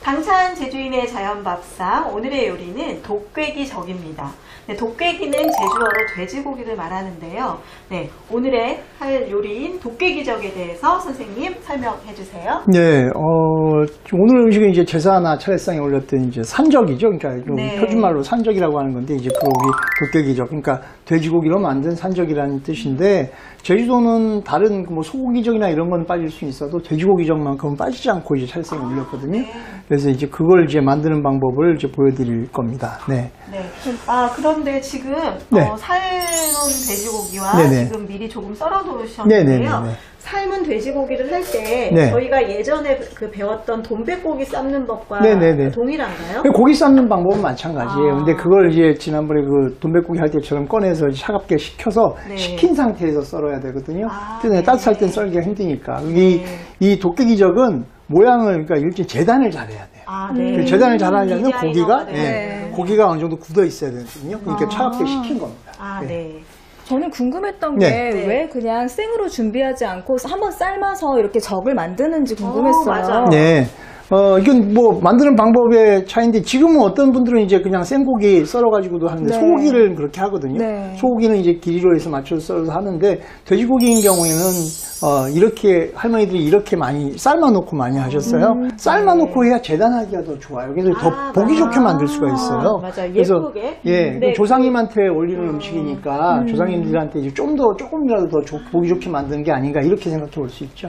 당찬 제주인의 자연밥상, 오늘의 요리는 독괴기적입니다. 네, 독괴기는 제주어로 돼지고기를 말하는데요. 네, 오늘의 할 요리인 독괴기적에 대해서 선생님 설명해 주세요. 네, 오늘 음식은 이제 제사나 차례상에 올렸던 이제 산적이죠. 그러니까 좀 네. 표준말로 산적이라고 하는 건데, 이제 그 고기 독괴기적, 그러니까 돼지고기로 만든 산적이라는 뜻인데, 제주도는 다른 뭐 소고기적이나 이런 건 빠질 수 있어도 돼지고기적만큼은 빠지지 않고 이제 차례상에 올렸거든요. 네. 그래서 이제 그걸 이제 만드는 방법을 이제 보여드릴 겁니다. 네. 네. 그런데 지금 네. 삶은 돼지고기와 네네. 지금 미리 조금 썰어 놓으셨는데요. 네네네네. 삶은 돼지고기를 할 때 네. 저희가 예전에 그 배웠던 돈백고기 삶는 법과 네네네. 동일한가요? 고기 삶는 방법은 마찬가지예요. 아. 근데 그걸 이제 지난번에 그 돈백고기 할 때처럼 꺼내서 차갑게 식혀서 네. 식힌 상태에서 썰어야 되거든요. 아, 근데 네. 따뜻할 땐 썰기가 힘드니까. 네. 이 독괴기적은 모양을, 그러니까 일찍 재단을 잘해야 돼요. 네. 재단을 잘하려면 디자이너가 고기가, 돼야 고기가 어느 정도 굳어 있어야 되거든요. 그러니까 차갑게 식힌 겁니다. 네. 저는 궁금했던 네. 게 왜 그냥 생으로 준비하지 않고 한번 삶아서 이렇게 적을 만드는지 궁금했어요. 맞아요. 네. 이건 뭐 만드는 방법의 차이인데, 지금은 어떤 분들은 이제 그냥 생고기 썰어가지고도 하는데, 네. 소고기를 그렇게 하거든요. 네. 소고기는 이제 길이로 해서 맞춰서 썰어서 하는데, 돼지고기인 경우에는 이렇게 할머니들이 이렇게 많이 삶아놓고 많이 하셨어요. 삶아놓고 해야 재단하기가 더 좋아요. 그래서 더 보기 좋게 만들 수가 있어요. 맞아요. 그래서 예쁘게. 예, 네. 조상님한테 올리는 음식이니까 조상님들한테 이제 조금이라도 더 보기 좋게 만드는 게 아닌가, 이렇게 생각해 볼 수 있죠.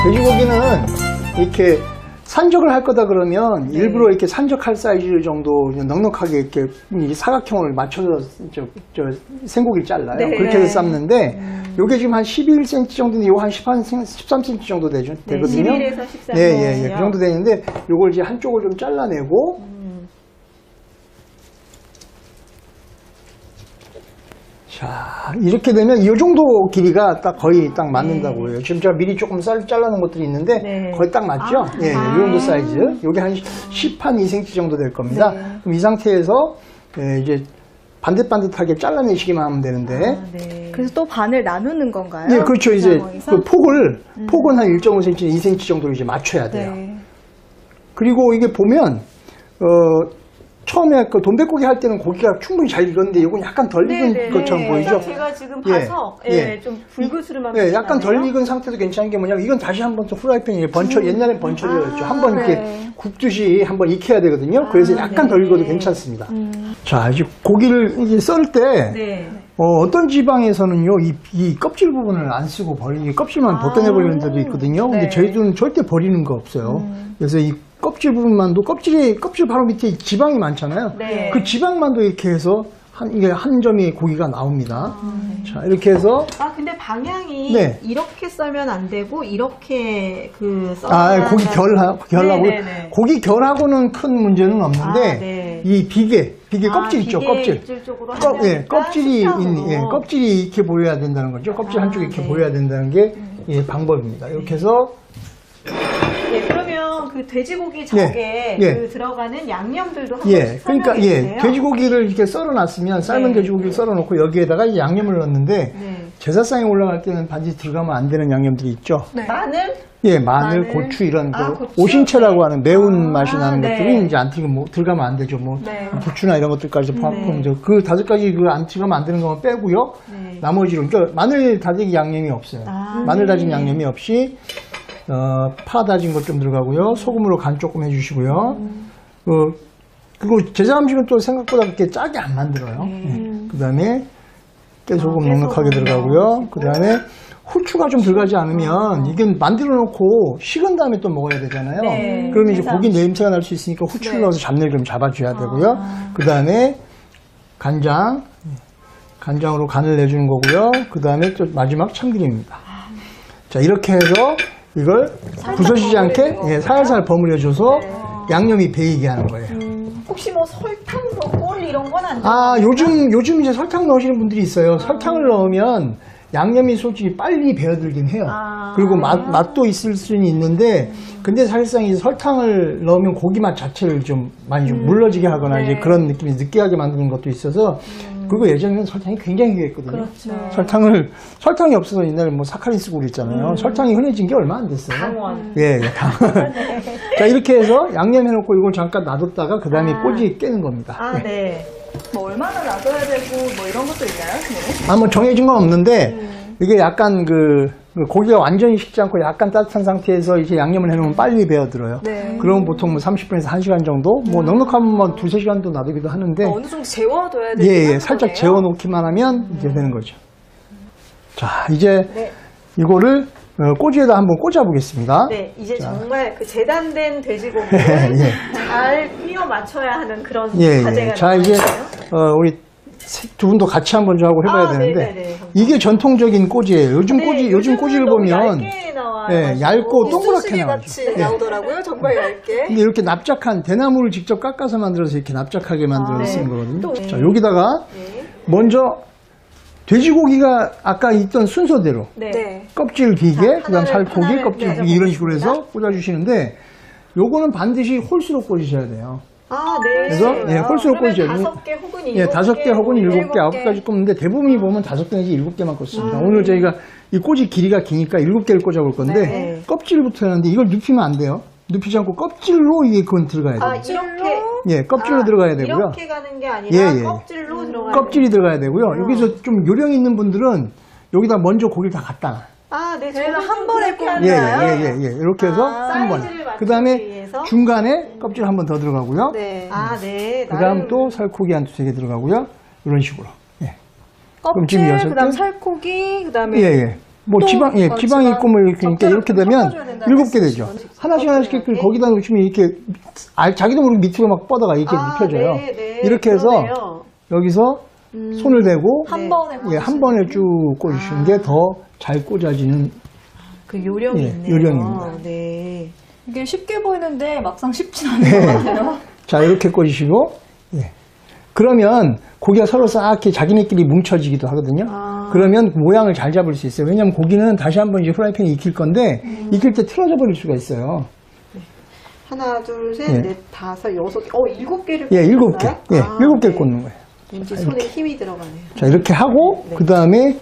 돼지고기는 이렇게 산적을 할 거다 그러면 일부러 이렇게 산적할 사이즈 정도 넉넉하게 이렇게 사각형을 맞춰서 생고기를 잘라요. 네. 그렇게 해서 삶는데, 요게 지금 한 11cm 정도인데, 요거 한 13cm 정도 되거든요. 11에서 13. 예. 그 정도 되는데, 요걸 이제 한쪽을 좀 잘라내고, 자, 이렇게 되면 이 정도 길이가 거의 딱 맞는다고 해요. 지금 제가 미리 조금 잘라놓은 것들이 있는데, 네. 거의 딱 맞죠? 이 정도 사이즈. 요게 한 2cm 정도 될 겁니다. 그럼 이 상태에서, 이제 반듯반듯하게 잘라내시기만 하면 되는데, 네. 그래서 또 반을 나누는 건가요? 네, 그렇죠. 그 이제 상황에서? 그 폭은 한 1.5cm, 2cm 정도로 이제 맞춰야 돼요. 네. 그리고 이게 보면, 처음에 그 돈백고기 할 때는 고기가 충분히 잘 익었는데, 이건 약간 덜 익은 것처럼 보이죠? 제가 지금 봐서 좀 불그스름한 예, 약간 덜 익은 상태도 괜찮은 게 뭐냐면, 이건 다시 한번 또 후라이팬에 옛날엔 번철이었죠. 한번 이렇게 굽듯이 한번 익혀야 되거든요. 그래서 약간 덜 익어도 괜찮습니다. 자, 이제 고기를 이제 썰 때, 어떤 지방에서는요, 이 껍질 부분을 안 쓰고 껍질만 벗겨내버리는 데도 있거든요. 근데 저희들은 절대 버리는 거 없어요. 그래서 이 껍질 부분만도, 껍질 바로 밑에 지방이 많잖아요. 네. 그 지방만도 이렇게 해서 이게 한 점이 고기가 나옵니다. 자, 이렇게 해서. 근데 방향이 네. 이렇게 썰면 안 되고, 이렇게 썰어야 고기 결하고. 네네네. 고기 결하고는 큰 문제는 없는데, 네. 이 비계 껍질 있죠, 껍질. 입질 쪽으로 하려니까 껍질이 식감으로. 껍질이 이렇게 보여야 된다는 거죠. 껍질 한쪽이 이렇게 보여야 된다는 게 방법입니다. 이렇게 해서. 그러면 그 돼지고기 적에 그 들어가는 양념들도 한번 그러니까 설명해 주세요. 돼지고기를 이렇게 썰어놨으면, 삶은 돼지고기를 썰어놓고 여기에다가 이 양념을 넣는데, 제사상에 올라갈 때는 반드시 들어가면 안 되는 양념들이 있죠. 마늘? 마늘, 고추 이런 고추? 오신채라고 하는 매운 맛이 나는 네. 것들이 이제 안 들어가면 안 되죠. 부추나 이런 것들까지 포함해서 그 5가지 안 들어가면 안 되는 것만 빼고요. 나머지로, 그러니까 마늘 다지기 양념이 없어요. 마늘 다진 양념이 없이 파 다진 것 좀 들어가고요. 소금으로 간 조금 해주시고요. 그리고 제사 음식은 또 생각보다 그렇게 짜게 안 만들어요. 그 다음에 깨소금 넉넉하게 들어가고요. 그 다음에 후추가 좀 들어가지 않으면 이게 만들어 놓고 식은 다음에 또 먹어야 되잖아요. 그러면 이제 고기 냄새가 날 수 있으니까 후추를 넣어서 잡내를 좀 잡아줘야 되고요. 그 다음에 간장으로 간을 내주는 거고요. 그 다음에 또 마지막 참기름입니다. 자, 이렇게 해서 이걸 부서지지 않게 살살 버무려줘서 양념이 배이게 하는 거예요. 혹시 뭐 설탕, 꿀 이런 건 안 돼요? 요즘 이제 설탕 넣으시는 분들이 있어요. 설탕을 넣으면 양념이 솔직히 빨리 배어들긴 해요. 아. 그리고 맛도 있을 수는 있는데, 근데 사실상 이 설탕을 넣으면 고기 맛 자체를 좀 많이 좀 물러지게 하거나 네. 이제 그런 느낌이 느끼하게 만드는 것도 있어서, 그리고 예전에는 설탕이 굉장히 귀했거든요. 그렇죠. 설탕이 없어서 옛날에 뭐 사카린 쓰고 그랬잖아요. 설탕이 흔해진 게 얼마 안 됐어요. 강원. 예, 당원. 자, 이렇게 해서 양념 해놓고 이걸 잠깐 놔뒀다가 그 다음에 꼬지 깨는 겁니다. 아, 예. 네. 뭐 얼마나 놔둬야 되고 뭐 이런 것도 있나요, 선생님? 뭐 정해진 건 없는데, 이게 약간 그 고기가 완전히 식지 않고 약간 따뜻한 상태에서 이제 양념을 해놓으면 빨리 배어들어요. 네. 그러면 보통 뭐 30분에서 1시간 정도, 뭐 넉넉하면 뭐 2~3시간도 놔두기도 하는데, 어느 정도 재워둬야 되는 예, 살짝 재워놓기만 하면 이제 되는 거죠. 자, 이제 네. 이거를 꼬지에다 한번 꽂아보겠습니다. 네, 이제 정말 그 재단된 돼지고기를 예. 잘 끼워 맞춰야 하는 그런 예, 과제가 예. 자, 이제, 남아있어요. 우리 두 분도 같이 한번 좀 하고 해봐야 아, 되는데, 네네네, 감사합니다. 이게 전통적인 꼬지예요. 요즘 네, 요즘 요즘은 꼬지를 너무 보면, 얇게 나와요. 예, 얇고 동그랗게 나와요. 같이 나오더라고요. 정말 얇게. 근데 이렇게 납작한 대나무를 직접 깎아서 만들어서 이렇게 납작하게 만들어서 아, 쓰는 네. 거거든요. 또, 자, 여기다가 네. 먼저 돼지고기가 아까 있던 순서대로 네. 네. 껍질 비계, 자, 그다음 살코기, 하나를 껍질 네, 비계 이런 식으로 해서 꽂아보겠습니다. 꽂아주시는데 요거는 반드시 홀수로 꽂으셔야 돼요. 아, 네. 그래서 예, 홀수로 그러면 꽂으셔야 5개 혹은 7개. 예, 5개 혹은 7개, 7개. 9개까지 꽂는데 대부분이 보면 5개 내지 7개만 꽂습니다. 오늘 저희가 이 꼬지 길이가 기니까 7개를 꽂아볼 건데 네. 껍질부터 하는데 이걸 눕히면 안 돼요. 눕히지 않고 껍질로 이게 그건 들어가야 돼요. 아, 이렇게. 예, 껍질로 들어가야 되고요. 이렇게 가는 게 아니라 예, 예. 껍질로 들어가야 껍질이 들어가야 되고요. 여기서 좀 요령 있는 분들은 여기다 먼저 고기를 다 갖다 놔요. 아, 네. 저희는 저는 한 번에 그렇게 꽂는 예, 하나요? 예. 이렇게 해서 아, 한 번. 사이즈를 맞추기 그 다음에 위해서? 중간에 껍질 한 번 더 들어가고요. 네. 아, 네. 그 다음 또 살코기 한 2~3개 들어가고요. 이런 식으로. 예. 그럼 껍질, 지금 6개? 그다음 살코기, 그다음에 예, 예. 뭐 또, 지방이 지방, 있고 뭐 이렇게 되면 섞어줘야 된다는 7개 되죠. 하나씩 거기다 놓으시면 이렇게 자기도 모르게 밑으로 막 뻗어가 이렇게 눕혀져요. 네, 네. 이렇게 해서 그러네요. 여기서 손을 대고 한 네. 번에 예, 한 번에 쭉 꽂으시는 게 더 잘 꽂아지는 그 요령이 예, 있네요. 요령입니다. 네. 이게 쉽게 보이는데 막상 쉽진 않은 것 같아요. 자, 이렇게 꽂으시고, 예. 그러면 고기가 서로 싹 이렇게 자기네끼리 뭉쳐지기도 하거든요. 아. 그러면 모양을 잘 잡을 수 있어요. 왜냐면 고기는 다시 한번 이제 프라이팬에 익힐 건데, 익힐 때 틀어져 버릴 수가 있어요. 하나, 둘, 셋, 예. 넷, 다섯, 6개. 7개를 예, 7개. 예, 7개 꽂는 거예요. 왠지 손에 힘이 들어가네요. 자, 이렇게 하고, 그 다음에,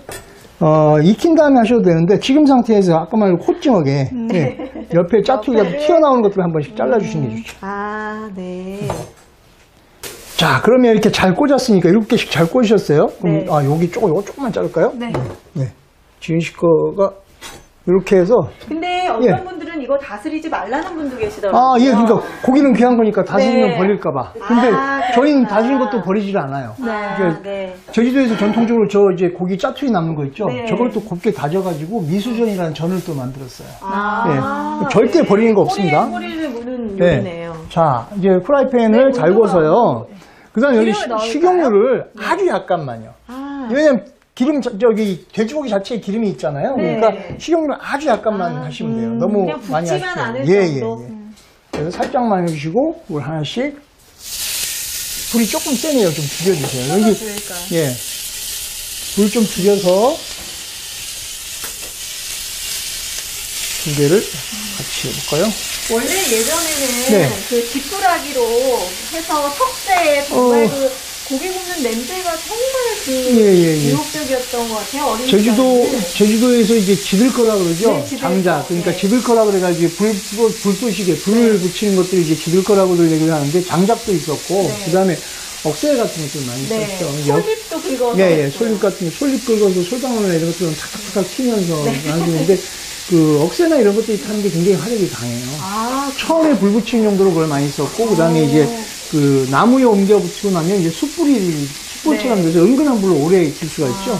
익힌 다음에 하셔도 되는데, 지금 상태에서 아까 말한 호찡하게, 예, 옆에 짜투리가 옆에를- 튀어나오는 것들을 한 번씩 잘라주시는 게 좋죠. 아, 네. 자, 그러면 이렇게 잘 꽂았으니까 7개씩 잘 꽂으셨어요? 그럼, 네. 여기 요거 조금만 자를까요? 네. 네. 지은 씨 거가 이렇게 해서 근데 어떤 예. 분들은 이거 다스리지 말라는 분도 계시더라고요. 아, 예, 그러니까 고기는 귀한 거니까 다스리면 네. 버릴까봐. 근데 아, 저희는 그렇구나. 다스린 것도 버리질 않아요. 아, 네. 제주도에서 전통적으로 저 이제 고기 짜투리 남는 거 있죠? 네. 저걸 또 곱게 다져가지고 미수전이라는 전을 또 만들었어요. 아, 네. 절대 버리는 거 없습니다. 꼬리를 무는 네. 요리네요. 자, 이제 프라이팬을 네, 달궈서요. 그 다음에 여기 기름을 넣을까요? 식용유를 아주 약간만요. 아, 왜냐면 기름, 저기, 돼지고기 자체에 기름이 있잖아요. 네. 그러니까 식용유를 아주 약간만 하시면 돼요. 너무 그냥 많이 붓지만 하시면 않을 예, 정도? 예, 예. 그래서 살짝만 해주시고, 물 하나씩. 불이 조금 세네요. 좀 줄여주세요. 여기, 줄일까요? 예. 불 좀 줄여서, 두 개를 같이 해볼까요? 원래 예전에는 네. 그 지푸라기로 해서 석쇠에 정말 어. 그 고기 굽는 냄새가 정말 그 예. 유혹적이었던 것 같아요. 어린 시절에는. 제주도에서 이제 지들거라 그러죠? 네, 지들거. 장작. 그러니까 네. 지들거라 그래가지고 불쏘시개, 불을 붙이는 것들이 이제 지들거라고들 얘기를 하는데 장작도 있었고, 네. 그 다음에 억새 같은 것들 많이 네. 있었죠. 솔잎도 긁어서. 예, 솔잎 같은 거, 솔잎 긁어서 솔방울이나 이런 것들은 탁탁탁 튀면서 나누는데, 그 억새나 이런 것들이 타는 게 굉장히 화력이 강해요. 아, 처음에 불 붙이는 용도로 그걸 많이 썼고, 그 다음에 이제 그 나무에 옮겨 붙이고 나면 이제 숯불처럼 네. 돼서 은근한 불로 오래 익힐 수가 있죠.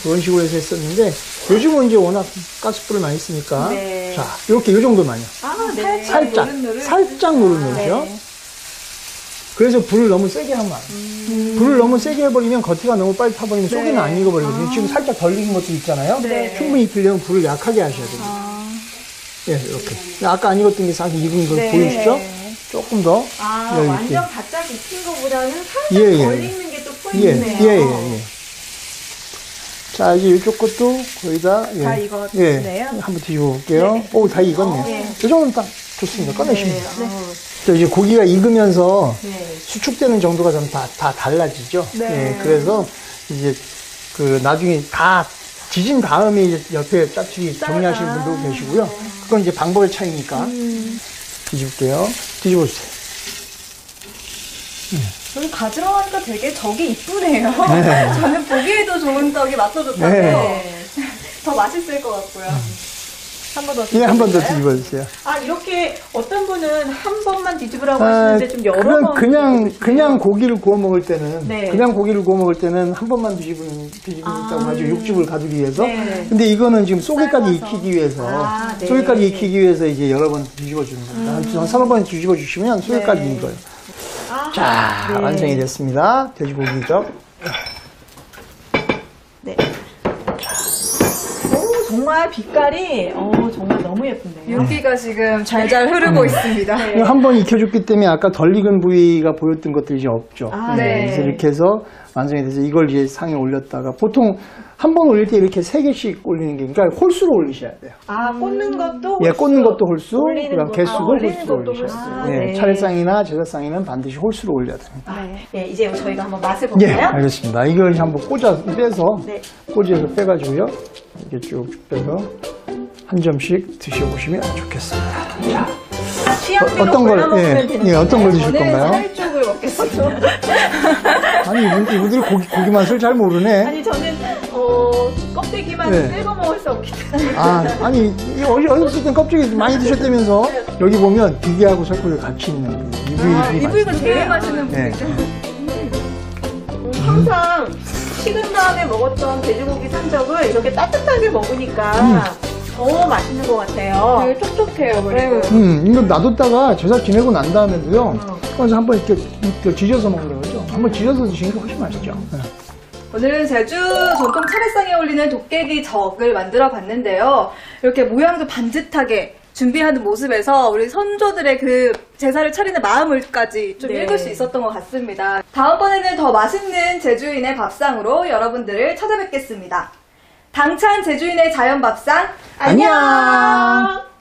그런 식으로 해서 했었는데, 요즘은 이제 워낙 가스불을 많이 쓰니까, 네. 자, 이렇게 요 정도만요. 아, 네. 살짝, 노릇노릇. 살짝 노릇노릇이요. 네. 그래서 불을 너무 세게 하면 안 돼요. 불을 너무 세게 해버리면 겉이가 너무 빨리 타버리면 속에는 안 익어버리거든요. 지금 살짝 덜 익은 것도 있잖아요. 네. 충분히 익히려면 불을 약하게 하셔야 됩니다. 예, 이렇게. 아까 안 익었던 게 싹 익은 거 네. 보이시죠? 조금 더. 아, 여기 완전 이렇게. 바짝 익힌 것보다는 살짝 예, 예. 덜 익는 게 또 예, 포인트네요. 예. 자, 이제 이쪽 것도 거의 다, 다 익었네요. 한번 뒤집어 볼게요. 네. 오, 다 익었네요. 네. 이 정도면 딱 좋습니다. 꺼내시면 돼요. 네. 자, 이제 고기가 익으면서 네. 수축되는 정도가 좀 다 달라지죠. 네. 그래서 이제 그 나중에 다 지진 다음에 이제 옆에 짜투리 정리하시는 분도 계시고요. 그건 이제 방법의 차이니까. 뒤집을게요. 뒤집어주세요. 저는 가지러 가니까 되게 떡이 이쁘네요. 저는 보기에도 좋은 떡이 맛도 좋다고 네. 더 맛있을 것 같고요. 한 번 더 예, 한 번 더 뒤집어볼까요? 뒤집어주세요. 아, 이렇게 어떤 분은 한 번만 뒤집으라고 하시는데 좀 여러 번. 그냥 고기를 구워 먹을 때는, 네. 그냥 고기를 구워 먹을 때는 한 번만 뒤집는다고 하죠. 육즙을 가두기 위해서. 네. 근데 이거는 지금 속에까지 삶아서. 익히기 위해서, 아, 네. 속에까지 익히기 위해서 이제 여러 번 뒤집어 주는 겁니다. 한 서너 번 뒤집어 주시면 속에까지 네. 익어요. 아, 자, 네. 완성이 됐습니다. 돼지고기죠. 네. 오, 정말 빛깔이, 정말 너무 예쁜데요. 윤기가 지금 잘잘 흐르고 있습니다. 네. 한 번 익혀줬기 때문에 아까 덜 익은 부위가 보였던 것들이 이제 없죠. 아, 네. 그래서 이렇게 해서 완성이 돼서 이걸 이제 상에 올렸다가 보통 한 번 올릴 때 이렇게 3개씩 올리는 게, 그러니까 홀수로 올리셔야 돼요. 아, 꽂는 것도 예, 꽂는 것도 홀수, 올리는 그다음 거- 개수도 올리는 홀수로 것도 올리셔야 홀수. 돼요. 아, 예, 네. 차례상이나 제사상에는 반드시 홀수로 올려야 됩니다. 네. 이제 저희가 한번 맛을 예, 볼까요? 알겠습니다. 이걸 한번 빼서, 네. 꼬지에서 빼가지고요. 이렇게 쭉쭉 빼서 한 점씩 드셔보시면 좋겠습니다. 자, 취향대로 어떤 걸, 골라먹으면 되는 어떤 걸 드실 저는 건가요? 살 쪽을 먹겠습니다. 아니, 이분들이 고기 맛을 잘 모르네. 아니, 저는, 껍데기만 네. 긁어 먹을 수 없기 때문에. 아니, 어렸을 땐 껍질이 많이 드셨다면서, 여기 보면 비계하고 설탕이 같이 있는 이 이 부위가 제일 맛있는 네. 부위죠. 항상 식은 다음에 먹었던 돼지고기 산적을 이렇게 따뜻하게 먹으니까 더 맛있는 것 같아요. 되게 촉촉해요, 그리고. 이거 놔뒀다가 제사 지내고 난 다음에도요, 그래서 한번 이렇게 지져서 먹으라고 그러죠. 한번 지져서 드시는 게 훨씬 맛있죠. 네. 오늘은 제주 전통 차례상에 올리는 도깨비 적을 만들어 봤는데요. 이렇게 모양도 반듯하게 준비하는 모습에서 우리 선조들의 그 제사를 차리는 마음을까지 좀 네. 읽을 수 있었던 것 같습니다. 다음번에는 더 맛있는 제주인의 밥상으로 여러분들을 찾아뵙겠습니다. 당찬 제주인의 자연밥상, 안녕! 안녕!